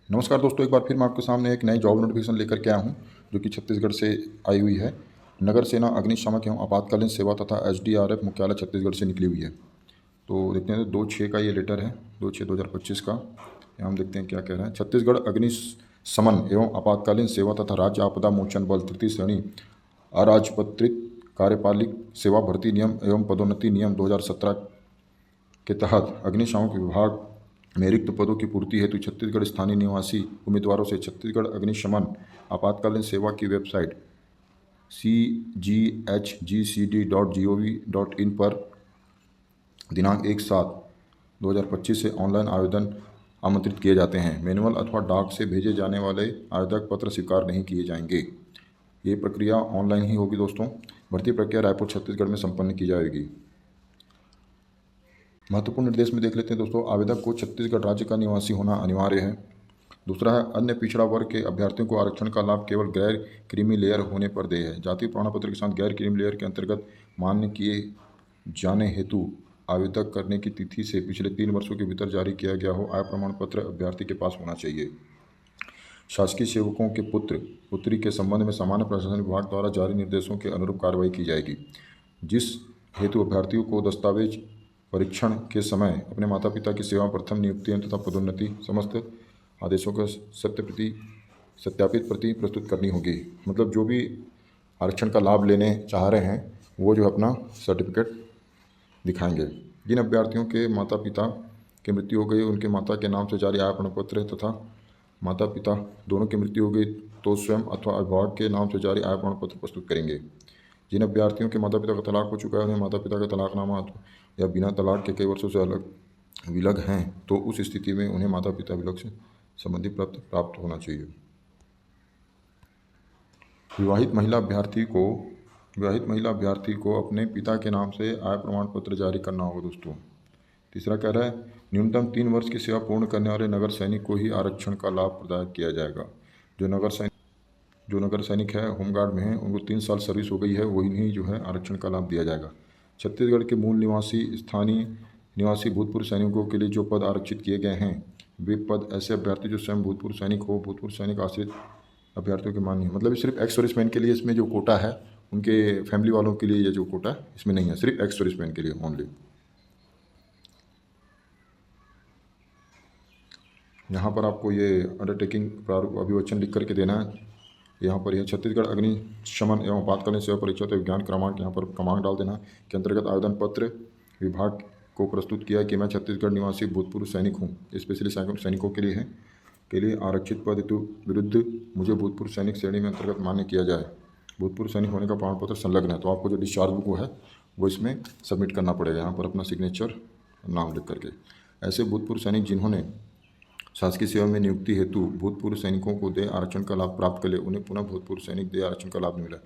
नमस्कार दोस्तों, एक बार फिर मैं आपके सामने एक नई जॉब नोटिफिकेशन लेकर के आया हूँ जो कि छत्तीसगढ़ से आई हुई है। नगर सेना अग्निशामक एवं आपातकालीन सेवा तथा एसडीआरएफ मुख्यालय छत्तीसगढ़ से निकली हुई है। तो देखते हैं, 2/6 का ये लेटर है, 2/6/2025 का। यहाँ हम देखते हैं क्या कह रहा है। छत्तीसगढ़ अग्निशमन एवं आपातकालीन सेवा तथा राज्य आपदा मोचन बल तृतीय श्रेणी अराजपत्रित कार्यपालिक सेवा भर्ती नियम एवं पदोन्नति नियम 2017 के तहत अग्निशामक विभाग में रिक्त पदों की पूर्ति हेतु छत्तीसगढ़ स्थानीय निवासी उम्मीदवारों से छत्तीसगढ़ अग्निशमन आपातकालीन सेवा की वेबसाइट cghgcd.gov.in पर दिनांक 1/7/2025 से ऑनलाइन आवेदन आमंत्रित किए जाते हैं। मैनुअल अथवा डाक से भेजे जाने वाले आवेदक पत्र स्वीकार नहीं किए जाएंगे। ये प्रक्रिया ऑनलाइन ही होगी दोस्तों। भर्ती प्रक्रिया रायपुर छत्तीसगढ़ में संपन्न की जाएगी। महत्वपूर्ण निर्देश में देख लेते हैं दोस्तों। आवेदक को छत्तीसगढ़ राज्य का निवासी होना अनिवार्य है। दूसरा है, अन्य पिछड़ा वर्ग के अभ्यर्थियों को आरक्षण का लाभ केवल गैर क्रीमी लेयर होने पर देय है। जाति प्रमाण पत्र के साथ गैर क्रीमी लेयर के अंतर्गत मान्य किए जाने हेतु आवेदक करने की तिथि से पिछले 3 वर्षों के भीतर जारी किया गया हो आय प्रमाण पत्र अभ्यर्थी के पास होना चाहिए। शासकीय सेवकों के पुत्र पुत्री के संबंध में सामान्य प्रशासन विभाग द्वारा जारी निर्देशों के अनुरूप कार्रवाई की जाएगी, जिस हेतु अभ्यर्थियों को दस्तावेज परीक्षण के समय अपने माता पिता की सेवा प्रथम नियुक्तियों तथा पदोन्नति समस्त आदेशों का सत्यापित प्रति प्रस्तुत करनी होगी। मतलब जो भी आरक्षण का लाभ लेने चाह रहे हैं वो जो अपना सर्टिफिकेट दिखाएंगे। जिन अभ्यर्थियों के माता पिता की मृत्यु हो गई उनके माता के नाम से जारी आय प्रमाण पत्र तथा माता पिता दोनों की मृत्यु हो गई तो स्वयं अथवा अभिभावक के नाम से जारी आय प्रमाण पत्र प्रस्तुत करेंगे। जिन अभ्यर्थियों के माता पिता का तलाक हो चुका है उन्हें माता पिता का तलाकनामा या बिना तलाक के कई वर्षों से विलग हैं तो उस स्थिति में उन्हें माता पिता विलग से संबंधी प्राप्त होना चाहिए। विवाहित महिला अभ्यर्थी को अपने पिता के नाम से आय प्रमाण पत्र जारी करना होगा दोस्तों। तीसरा कह रहा है, न्यूनतम 3 वर्ष की सेवा पूर्ण करने वाले नगर सैनिक को ही आरक्षण का लाभ प्रदान किया जाएगा। जो नगर सैनिक है, होमगार्ड में है, उनको 3 साल सर्विस हो गई है, वही नहीं जो है आरक्षण का लाभ दिया जाएगा। छत्तीसगढ़ के मूल निवासी स्थानीय निवासी भूतपूर्व सैनिकों के लिए जो पद आरक्षित किए गए हैं वे पद ऐसे अभ्यर्थी जो स्वयं भूतपूर्व सैनिक हो, भूतपूर्व सैनिक आश्रित अभ्यर्थियों के मान्य है। मतलब सिर्फ एक्स सर्विसमैन के लिए इसमें जो कोटा है, उनके फैमिली वालों के लिए ये जो कोटा है इसमें नहीं है, सिर्फ एक्स सर्विसमैन के लिए ओनली। यहाँ पर आपको ये अंडरटेकिंग प्रारूप अभिवचन लिख करके देना है। यहाँ पर यह छत्तीसगढ़ अग्निशमन एवं आपातकालीन सेवा परीक्षा तो विज्ञान क्रमांक यहाँ पर क्रमांक डाल देना के अंतर्गत आवेदन पत्र विभाग को प्रस्तुत किया कि मैं छत्तीसगढ़ निवासी भूतपूर्व सैनिक हूँ। स्पेशली सैनिकों के लिए आरक्षित पद हेतु विरुद्ध मुझे भूतपूर्व सैनिक श्रेणी में अंतर्गत मान्य किया जाए। भूतपूर्व सैनिक होने का प्रमाण पत्र संलग्न है तो आपको जो डिस्चार्ज बुक है वो इसमें सबमिट करना पड़ेगा। यहाँ पर अपना सिग्नेचर नाम लिख करके। ऐसे भूतपूर्व सैनिक जिन्होंने शासकीय सेवा में नियुक्ति हेतु भूतपूर्व सैनिकों को देय आरक्षण का लाभ प्राप्त कर ले उन्हें पुनः भूतपूर्व सैनिक देय आरक्षण का लाभ नहीं मिला।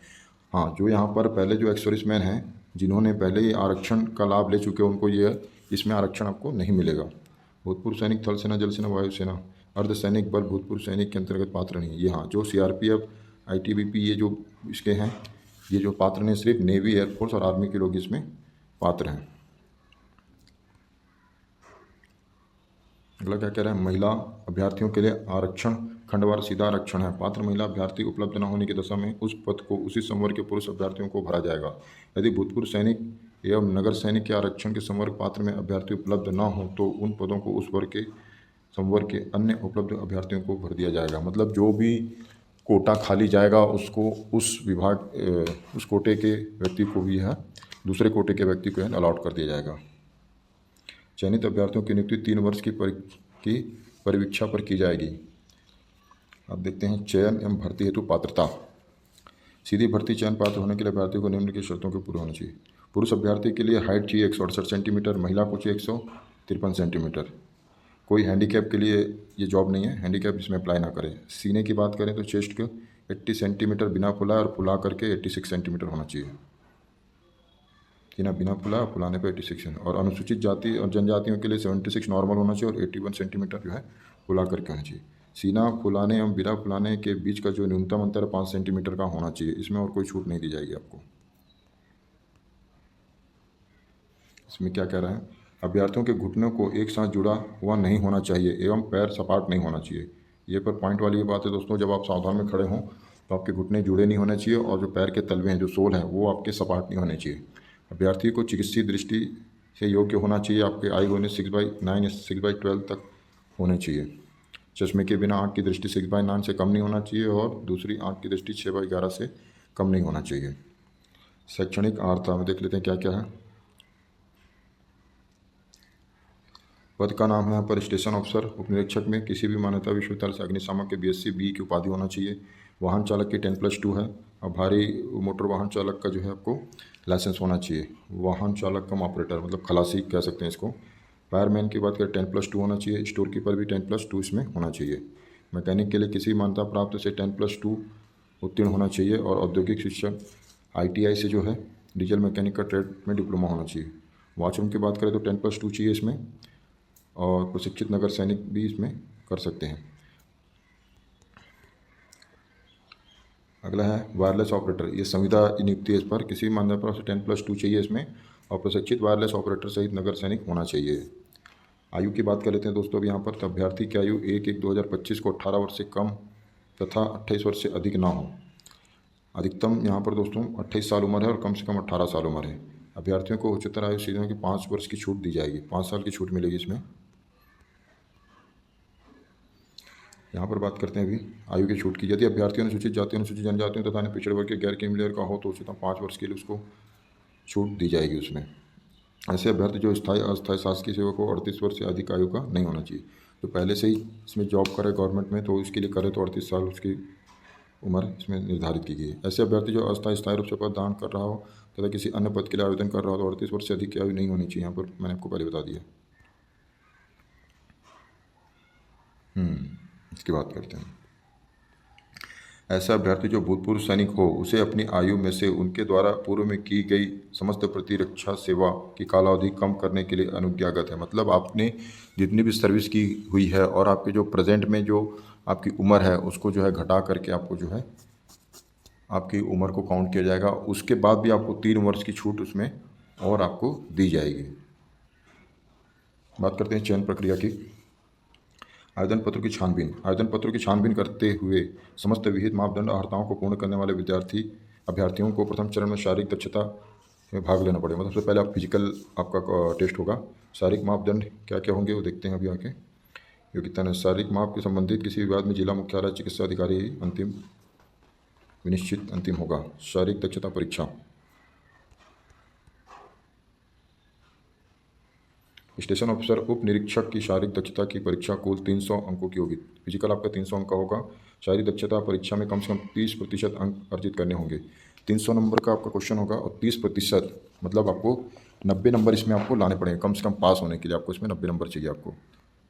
हाँ, जो यहाँ पर पहले जो एक्स सर्विसमैन हैं जिन्होंने पहले ही आरक्षण का लाभ ले चुके हैं उनको ये इसमें आरक्षण आपको नहीं मिलेगा। भूतपूर्व सैनिक थल सेना, जल सेना, वायुसेना, अर्धसैनिक बल भूतपूर्व सैनिक के अंतर्गत पात्र नहीं है। ये हाँ, जो CRPF, ITBP ये जो इसके हैं ये जो पात्र नहीं, सिर्फ नेवी, एयरफोर्स और आर्मी के लोग इसमें पात्र हैं। अगला क्या कह रहा है, महिला अभ्यर्थियों के लिए आरक्षण खंडवार सीधा आरक्षण है। पात्र महिला अभ्यर्थी उपलब्ध न होने की दशा में उस पद को उसी संवर्ग के पुरुष अभ्यर्थियों को भरा जाएगा। यदि भूतपूर्व सैनिक एवं नगर सैनिक के आरक्षण के संवर्ग पात्र में अभ्यर्थी उपलब्ध न हो तो उन पदों को उस वर्ग के संवर्ग के अन्य उपलब्ध अभ्यर्थियों को भर दिया जाएगा। मतलब जो भी कोटा खाली जाएगा उसको उस कोटे के व्यक्ति को भी है दूसरे कोटे के व्यक्ति को अलॉट कर दिया जाएगा। चयनित अभ्यर्थियों की नियुक्ति 3 वर्ष की परिवीक्षा पर की जाएगी। अब देखते हैं, चयन एवं भर्ती हेतु पात्रता। सीधी भर्ती चयन पात्र होने के लिए अभ्यर्थी को निम्न की शर्तों के पूरे होने चाहिए। पुरुष अभ्यर्थी के लिए हाइट चाहिए 168 सेंटीमीटर, महिला को चाहिए 153 सेंटीमीटर। कोई हैंडीकैप के लिए ये जॉब नहीं है, हैंडीकैप इसमें अप्लाई ना करें। सीने की बात करें तो चेस्ट को 80 सेंटीमीटर बिना फुलाए और फुला करके 86 सेंटीमीटर होना चाहिए। सीना बिना फुलाने पे 86 है। और अनुसूचित जाति और जनजातियों के लिए 76 नॉर्मल होना चाहिए और 81 सेंटीमीटर जो है फुला करके होना चाहिए। सीना फुलाने एवं बिना फुलाने के बीच का जो न्यूनतम अंतर 5 सेंटीमीटर का होना चाहिए। इसमें और कोई छूट नहीं दी जाएगी आपको। इसमें क्या कह रहा है, अभ्यर्थियों के घुटनों को एक साथ जुड़ा हुआ नहीं होना चाहिए एवं पैर सपाट नहीं होना चाहिए। ये पर पॉइंट वाली ये बात है दोस्तों, जब आप सावधान में खड़े हों तो आपके घुटने जुड़े नहीं होने चाहिए और जो पैर के तलवे हैं, जो सोल हैं, वो आपके सपाट नहीं होने चाहिए। अभ्यर्थी को चिकित्सीय दृष्टि से योग्य होना चाहिए। आपके आई होने 6/9 या 6/12 तक होने चाहिए। चश्मे के बिना आँख की दृष्टि 6/9 से कम नहीं होना चाहिए और दूसरी आँख की दृष्टि 6/11 से कम नहीं होना चाहिए। शैक्षणिक अर्हता में देख लेते हैं क्या क्या है। पद का नाम है यहाँ पर स्टेशन अफसर। उपनिरीक्षक में किसी भी मान्यता विश्वविद्यालय से अग्निशामक के BSc BE की उपाधि होना चाहिए। वाहन चालक की 10+2 है। और भारी मोटर वाहन चालक का जो है आपको लाइसेंस होना चाहिए। वाहन चालक कम ऑपरेटर मतलब खलासी कह सकते हैं इसको। फायरमैन की बात करें 10+2 होना चाहिए। स्टोर कीपर भी 10+2 इसमें होना चाहिए। मैकेनिक के लिए किसी मान्यता प्राप्त से 10+2 उत्तीर्ण होना चाहिए और औद्योगिक शिक्षक ITI से जो है डीजल मैकेनिक का ट्रेड में डिप्लोमा होना चाहिए। वॉचरूम की बात करें तो 10+2 चाहिए इसमें और प्रशिक्षित नगर सैनिक भी इसमें कर सकते हैं। अगला है वायरलेस ऑपरेटर। ये संविदा नियुक्ति है। इस पर किसी भी मान्यता प्राप्त से 10+2 चाहिए इसमें और प्रशिक्षित वायरलेस ऑपरेटर सहित नगर सैनिक होना चाहिए। आयु की बात कर लेते हैं दोस्तों अब यहाँ पर। तो अभ्यर्थी की आयु 1/1/2025 को 18 वर्ष से कम तथा 28 वर्ष से अधिक ना हो। अधिकतम यहाँ पर दोस्तों 28 साल उम्र है और कम से कम 18 साल उम्र है। अभ्यर्थियों को उच्चतर आयु सीमा की 5 वर्ष की छूट दी जाएगी। 5 साल की छूट मिलेगी इसमें। यहाँ पर बात करते हैं अभी आयु की छूट की। यदि अभ्यर्थी अनुसूचित जाति, अनुसूचित जनजातियों तथा अन्य पिछड़े वर्ग के गैर क्रीमी लेयर का हो तो उच्चतम 5 वर्ष के लिए उसको छूट दी जाएगी उसमें। ऐसे अभ्यर्थी जो स्थायी अस्थायी शासकीय सेवक हो 38 वर्ष से अधिक आयु का नहीं होना चाहिए। तो पहले से ही इसमें जॉब करे गवर्नमेंट में तो उसके लिए करे तो 38 साल उसकी उम्र इसमें निर्धारित की गई है। ऐसे अभ्यर्थी जो अस्थायी स्थायी रूप से पद दान कर रहा हो तथा किसी अन्य पद के लिए आवेदन कर रहा हो तो 38 वर्ष से अधिक की आयु नहीं होनी चाहिए। यहाँ पर मैंने आपको पहले बता दिया। इसकी बात करते हैं। ऐसा अभ्यर्थी जो भूतपूर्व सैनिक हो उसे अपनी आयु में से उनके द्वारा पूर्व में की गई समस्त प्रतिरक्षा सेवा की कालावधि कम करने के लिए अनुज्ञागत है। मतलब आपने जितनी भी सर्विस की हुई है और आपके जो प्रेजेंट में जो आपकी उम्र है उसको जो है घटा करके आपको जो है आपकी उम्र को काउंट किया जाएगा। उसके बाद भी आपको 3 वर्ष की छूट उसमें और आपको दी जाएगी। बात करते हैं चयन प्रक्रिया की। आवेदन पत्रों की छानबीन। आवेदन पत्रों की छानबीन करते हुए समस्त विहित मापदंड अर्हताओं को पूर्ण करने वाले अभ्यर्थियों को प्रथम चरण में शारीरिक दक्षता में भाग लेना पड़ेगा। मतलब सबसे पहले आप फिजिकल आपका टेस्ट होगा। शारीरिक मापदंड क्या क्या होंगे वो देखते हैं अभी आके। योग्यता है शारीरिक माप के संबंधित किसी विवाद में जिला मुख्यालय चिकित्सा अधिकारी अंतिम विनिश्चित अंतिम होगा। शारीरिक दक्षता परीक्षा। स्टेशन ऑफिसर उप निरीक्षक की शारीरिक दक्षता की परीक्षा कुल 300 अंकों की होगी। फिजिकल आपका 300 अंक का होगा। शारीरिक दक्षता परीक्षा में कम से कम 30% अंक अर्जित करने होंगे। 300 नंबर का आपका क्वेश्चन होगा और 30% मतलब आपको 90 नंबर इसमें आपको लाने पड़ेंगे। कम से कम पास होने के लिए आपको इसमें 90 नंबर चाहिए। आपको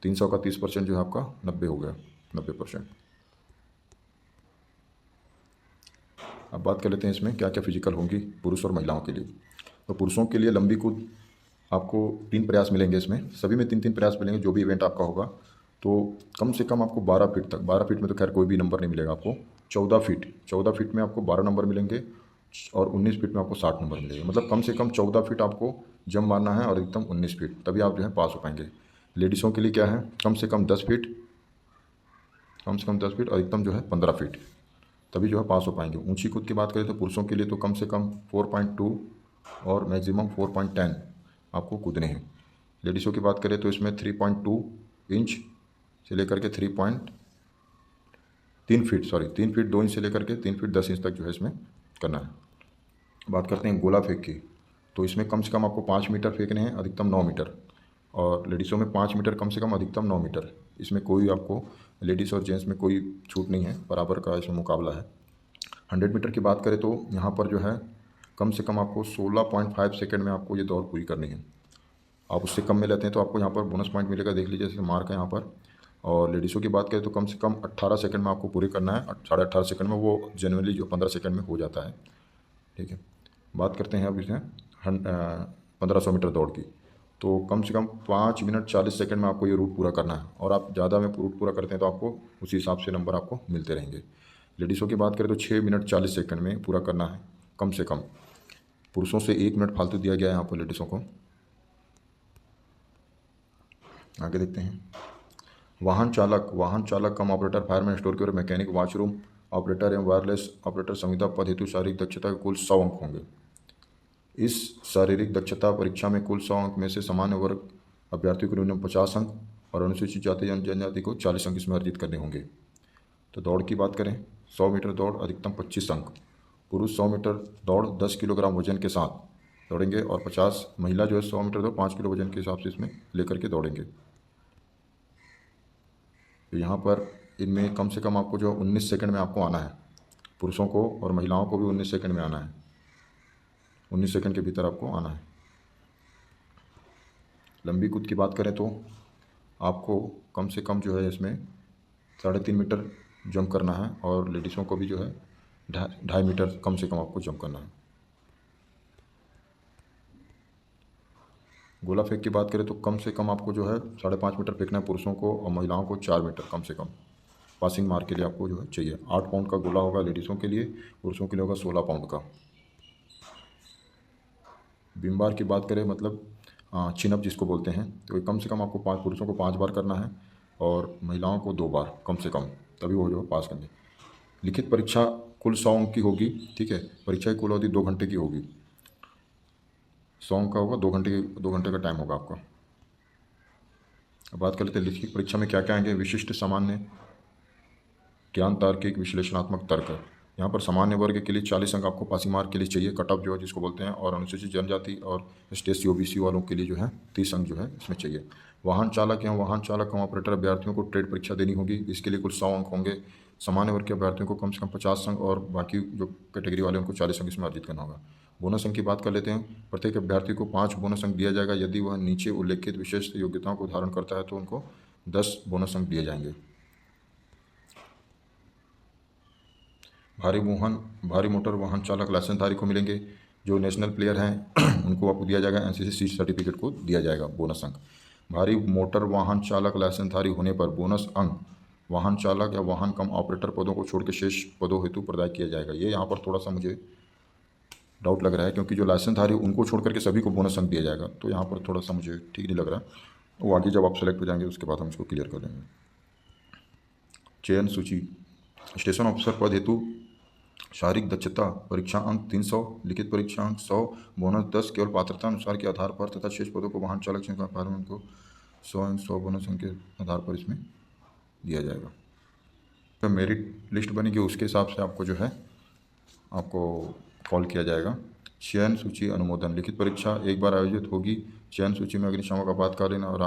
300 का 30% जो है आपका 90 हो गया, 90%। अब बात कर लेते हैं इसमें क्या क्या फिजिकल होंगी पुरुष और महिलाओं के लिए। तो पुरुषों के लिए लंबी कूद आपको 3 प्रयास मिलेंगे। इसमें सभी में 3-3 प्रयास मिलेंगे जो भी इवेंट आपका होगा। तो कम से कम आपको 12 फीट तक, 12 फीट में तो खैर कोई भी नंबर नहीं मिलेगा आपको। 14 फीट में आपको 12 नंबर मिलेंगे और 19 फीट में आपको 60 नंबर मिलेंगे। मतलब कम से कम 14 फीट आपको जंप मारना है और अधिकतम 19 फीट, तभी आप जो है पास हो पाएंगे। लेडीज़ों के लिए क्या है, कम से कम 10 फीट, कम से कम 10 फीट, अधिकतम जो है 15 फीट, तभी जो है पास हो पाएंगे। ऊंची कूद की बात करें तो पुरुषों के लिए तो कम से कम 4.2 और मैक्सिमम 4.10 आपको कूदने हैं। लेडीज़ों की बात करें तो इसमें 3.2 इंच से लेकर के 3 फीट 2 इंच से लेकर के 3 फीट 10 इंच तक जो है इसमें करना है। बात करते हैं गोला फेंक की। तो इसमें कम से कम आपको 5 मीटर फेंकने हैं, अधिकतम 9 मीटर। और लेडीज़ों में 5 मीटर कम से कम, अधिकतम 9 मीटर। इसमें कोई आपको लेडीज़ और जेंट्स में कोई छूट नहीं है, बराबर का इसमें मुकाबला है। 100 मीटर की बात करें तो यहाँ पर जो है कम से कम आपको 16.5 सेकंड में आपको ये दौड़ पूरी करनी है। आप उससे कम में लेते हैं तो आपको यहाँ पर बोनस पॉइंट मिलेगा, देख लीजिए जैसे मार्क है यहाँ पर। और लेडीज़ों की बात करें तो कम से कम 18 सेकंड में आपको पूरी करना है। 18.5 सेकंड में वो जनरली जो 15 सेकंड में हो जाता है। ठीक है, बात करते हैं अब इसमें 1500 मीटर दौड़ की। तो कम से कम 5 मिनट 40 सेकंड में आपको ये रूट पूरा करना है। और आप ज़्यादा में रूट पूरा करते हैं तो आपको उसी हिसाब से नंबर आपको मिलते रहेंगे। लेडीज़ों की बात करें तो 6 मिनट 40 सेकंड में पूरा करना है कम से कम। पुरुषों से 1 मिनट फालतू दिया गया है यहाँ पर लेडीज़ों को। आगे देखते हैं। वाहन चालक कम operator, fireman, store keeper, mechanic, washroom operator एवं वायरलेस ऑपरेटर संविदा पद हेतु शारीरिक दक्षता के कुल 100 अंक होंगे। इस शारीरिक दक्षता परीक्षा में कुल 100 अंक में से सामान्य वर्ग अभ्यर्थियों को न्यूनतम 50 अंक और अनुसूचित जाति जनजाति को 40 अंक इसमें अर्जित करने होंगे। तो दौड़ की बात करें, 100 मीटर दौड़ अधिकतम 25 अंक, पुरुष 100 मीटर दौड़ 10 किलोग्राम वजन के साथ दौड़ेंगे और 50 महिला जो है 100 मीटर दौड़ 5 किलो वजन के हिसाब से इसमें लेकर के दौड़ेंगे। तो यहाँ पर इनमें कम से कम आपको जो 19 सेकंड में आपको आना है, पुरुषों को और महिलाओं को भी 19 सेकंड में आना है, 19 सेकंड के भीतर आपको आना है। लंबी कूद की बात करें तो आपको कम से कम जो है इसमें 3.5 मीटर जंप करना है और लेडीज़ों को भी जो है 2.5 मीटर कम से कम आपको जंप करना है। गोला फेंक की बात करें तो कम से कम आपको जो है 5.5 मीटर फेंकना है पुरुषों को और महिलाओं को 4 मीटर कम से कम पासिंग मार्क के लिए आपको जो है चाहिए। 8 पाउंड का गोला होगा लेडीज़ों के लिए, पुरुषों के लिए होगा 16 पाउंड का। बीम बार की बात करें मतलब चिन अप जिसको बोलते हैं, तो ये कम से कम आपको 5 पुरुषों को 5 बार करना है और महिलाओं को 2 बार कम से कम, तभी वो जो है पास करेंगे। लिखित परीक्षा कुल 100 अंक की होगी, ठीक है। परीक्षा की कुल अवधि 2 घंटे की होगी। 100 अंक का होगा, 2 घंटे का टाइम होगा आपका। अब बात कर लेते हैं लिखित परीक्षा में क्या क्या आएंगे। विशिष्ट सामान्य ज्ञान, तार्किक, विश्लेषणात्मक तर्क। यहाँ पर सामान्य वर्ग के लिए 40 अंक आपको पासिंग मार्क के लिए चाहिए, कट ऑफ जो है जिसको बोलते हैं, और अनुसूचित जनजाति और ST/SC OBC वालों के लिए जो है 30 अंक जो है इसमें चाहिए। वाहन चालक या वाहन चालक कम ऑपरेटर अभ्यर्थियों को ट्रेड परीक्षा देनी होगी, इसके लिए कुल 100 अंक होंगे। सामान्य वर्ग के अभ्यर्थियों को कम से कम 50 अंक और बाकी जो कैटेगरी वाले उनको 40 अंक इसमें अर्जित करना होगा। बोनस अंक की बात कर लेते हैं। प्रत्येक अभ्यर्थी को 5 बोनस अंक दिया जाएगा। यदि वह नीचे उल्लेखित विशेष योग्यताओं को धारण करता है तो उनको 10 बोनस अंक दिए जाएंगे। भारी मोटर वाहन चालक लाइसेंसधारी को मिलेंगे। जो नेशनल प्लेयर हैं उनको आपको दिया जाएगा, NCC सीट सर्टिफिकेट को दिया जाएगा बोनस अंक। भारी मोटर वाहन चालक लाइसेंसधारी होने पर बोनस अंक वाहन चालक या वाहन कम ऑपरेटर पदों को छोड़ के शेष पदों हेतु प्रदान किया जाएगा। ये यहाँ पर थोड़ा सा मुझे डाउट लग रहा है, क्योंकि जो लाइसेंसधारी उनको छोड़ करके सभी को बोनस अंक दिया जाएगा, तो यहाँ पर थोड़ा सा मुझे ठीक नहीं लग रहा। वो आगे जब आप सेलेक्ट हो जाएंगे उसके बाद हम इसको क्लियर कर देंगे। चयन सूची। स्टेशन ऑफिसर पद हेतु शारीरिक दक्षता परीक्षा अंक 300, लिखित परीक्षा अंक 100, बोनस 10 केवल पात्रता अनुसार के आधार पर, तथा शेष पदों को वाहन चालक से फायरमैन को 100 बोनस अंक के आधार पर इसमें दिया जाएगा। तो मेरिट लिस्ट बनेगी, उसके हिसाब से आपको जो है आपको कॉल किया जाएगा। चयन सूची अनुमोदन। लिखित परीक्षा एक बार आयोजित होगी। चयन सूची में अग्निशामक आपातकालीन और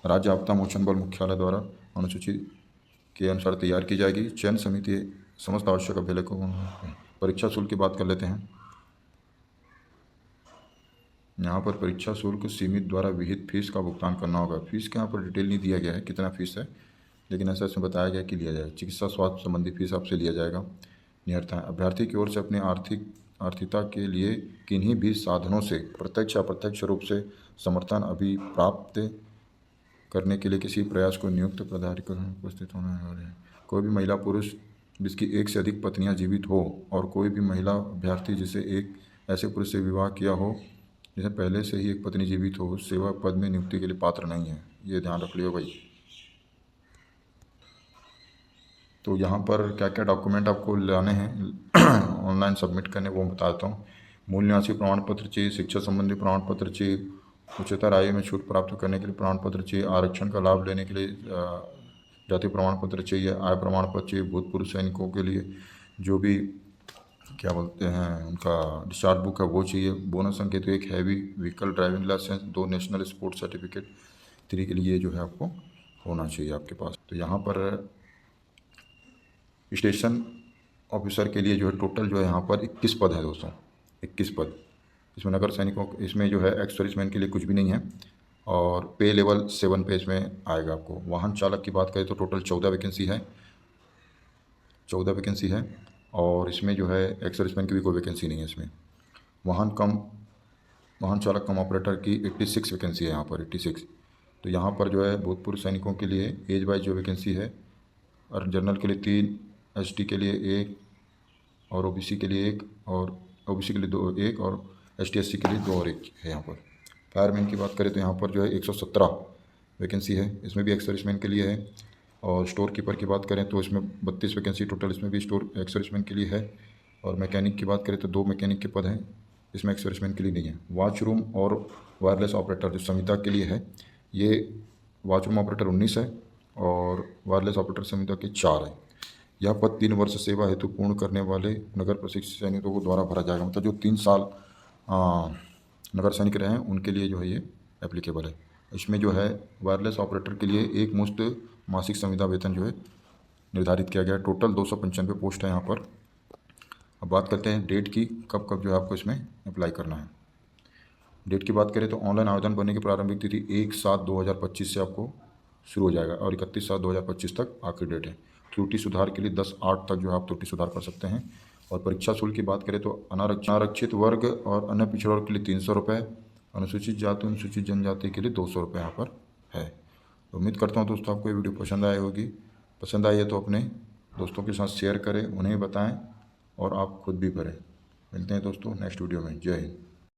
राज्य आपदा मोचन बल मुख्यालय द्वारा अनुसूची के अनुसार तैयार की जाएगी। चयन समिति समस्त आवश्यक अभिलेखों। परीक्षा शुल्क की बात कर लेते हैं। यहाँ पर परीक्षा शुल्क सीमित द्वारा विहित फीस का भुगतान करना होगा। फीस के यहाँ पर डिटेल नहीं दिया गया है कितना फीस है, लेकिन ऐसा इसमें बताया गया कि लिया जाएगा। चिकित्सा स्वास्थ्य संबंधी फीस आपसे लिया जाएगा। नियर्ता। अभ्यर्थी की ओर से अपने आर्थिकता के लिए किन्हीं भी साधनों से प्रत्यक्ष या अप्रत्यक्ष रूप से समर्थन अभिप्राप्त करने के लिए किसी प्रयास को नियुक्त प्राधिकरण उपस्थित होना है। कोई भी महिला पुरुष जिसकी एक से अधिक पत्नियां जीवित हो और कोई भी महिला अभ्यर्थी जिसे एक ऐसे पुरुष से विवाह किया हो जिसे पहले से ही एक पत्नी जीवित हो, सेवा पद में नियुक्ति के लिए पात्र नहीं है। ये ध्यान रख लियो भाई। तो यहाँ पर क्या क्या डॉक्यूमेंट आपको लाने हैं ऑनलाइन सबमिट करने, वो बताता हूँ। मूल निवासी प्रमाण पत्र चाहिए, शिक्षा संबंधी प्रमाण पत्र चाहिए, उच्चतर आयु में छूट प्राप्त करने के लिए प्रमाण पत्र चाहिए, आरक्षण का लाभ लेने के लिए जाति प्रमाण पत्र चाहिए, आय प्रमाण पत्र चाहिए। भूतपूर्व सैनिकों के लिए जो भी क्या बोलते हैं उनका डिस्चार्ज बुक है वो चाहिए। बोनस अंक तो एक heavy vehicle driving licence, 2 national sports certificate, 3 के लिए जो है आपको होना चाहिए आपके पास। तो यहाँ पर स्टेशन ऑफिसर के लिए जो है टोटल जो है यहाँ पर 21 पद है दोस्तों, 21 पद। इसमें नगर सैनिकों, इसमें जो है एक्स सर्विसमैन के लिए कुछ भी नहीं है, और पे लेवल 7 पे इसमें आएगा आपको। वाहन चालक की बात करें तो टोटल 14 वैकेंसी है, 14 वैकेंसी है, और इसमें जो है एक्स सर्विसमैन की भी कोई वैकेंसी नहीं है इसमें। वाहन चालक कम ऑपरेटर की 86 वैकेंसी है यहाँ पर, 86। तो यहाँ पर जो है भूतपूर्व सैनिकों के लिए एज वाइज जो वैकेंसी है, और जनरल के लिए 3, ST के लिए 1, और OBC के लिए 1, और OBC के लिए 2, 1, और ST/SC के लिए 2 और 1 है यहाँ पर। फायरमैन की बात करें तो यहाँ पर जो है 117 वैकेंसी है, इसमें भी एक्स सर्विसमैन के लिए है। और स्टोर कीपर की बात करें तो इसमें 32 वैकेंसी टोटल इसमें भी स्टोर एक्स सर्विसमैन के लिए है। और मैकेनिक की बात करें तो 2 मैकेनिक के पद हैं, इसमें एक्स सर्विसमैन के लिए नहीं है। वॉचरूम और वायरलेस ऑपरेटर जो संविदा के लिए है, ये वॉचरूम ऑपरेटर 19 है और वायरलेस ऑपरेटर संविदा के 4 है। यह पद 3 वर्ष सेवा हेतु पूर्ण करने वाले नगर प्रशिक्षित सैनिकों को द्वारा भरा जाएगा। मतलब जो 3 साल नगर सैनिक रहे हैं उनके लिए जो है ये एप्लीकेबल है। इसमें जो है वायरलेस ऑपरेटर के लिए एक मुश्त मासिक संविदा वेतन जो है निर्धारित किया गया है। टोटल 295 पोस्ट है यहाँ पर। अब बात करते हैं डेट की, कब कब जो है आपको इसमें अप्लाई करना है। डेट की बात करें तो ऑनलाइन आवेदन भरने की प्रारंभिक तिथि 1/7/2025 से आपको शुरू हो जाएगा और 31/7/2025 तक आखिरी डेट है। त्रुटि सुधार के लिए 10/8 तक जो है आप त्रुटि सुधार कर सकते हैं। और परीक्षा शुल्क की बात करें तो अनारक्षित वर्ग और अन्य पिछड़ा वर्ग के लिए 300 रुपये, अनुसूचित जाति अनुसूचित जनजाति के लिए 200 रुपये यहाँ पर है। तो उम्मीद करता हूँ दोस्तों आपको ये वीडियो पसंद आई होगी। पसंद आई है तो अपने दोस्तों के साथ शेयर करें, उन्हें बताएं और आप खुद भी भरें। मिलते हैं दोस्तों नेक्स्ट वीडियो में। जय हिंद।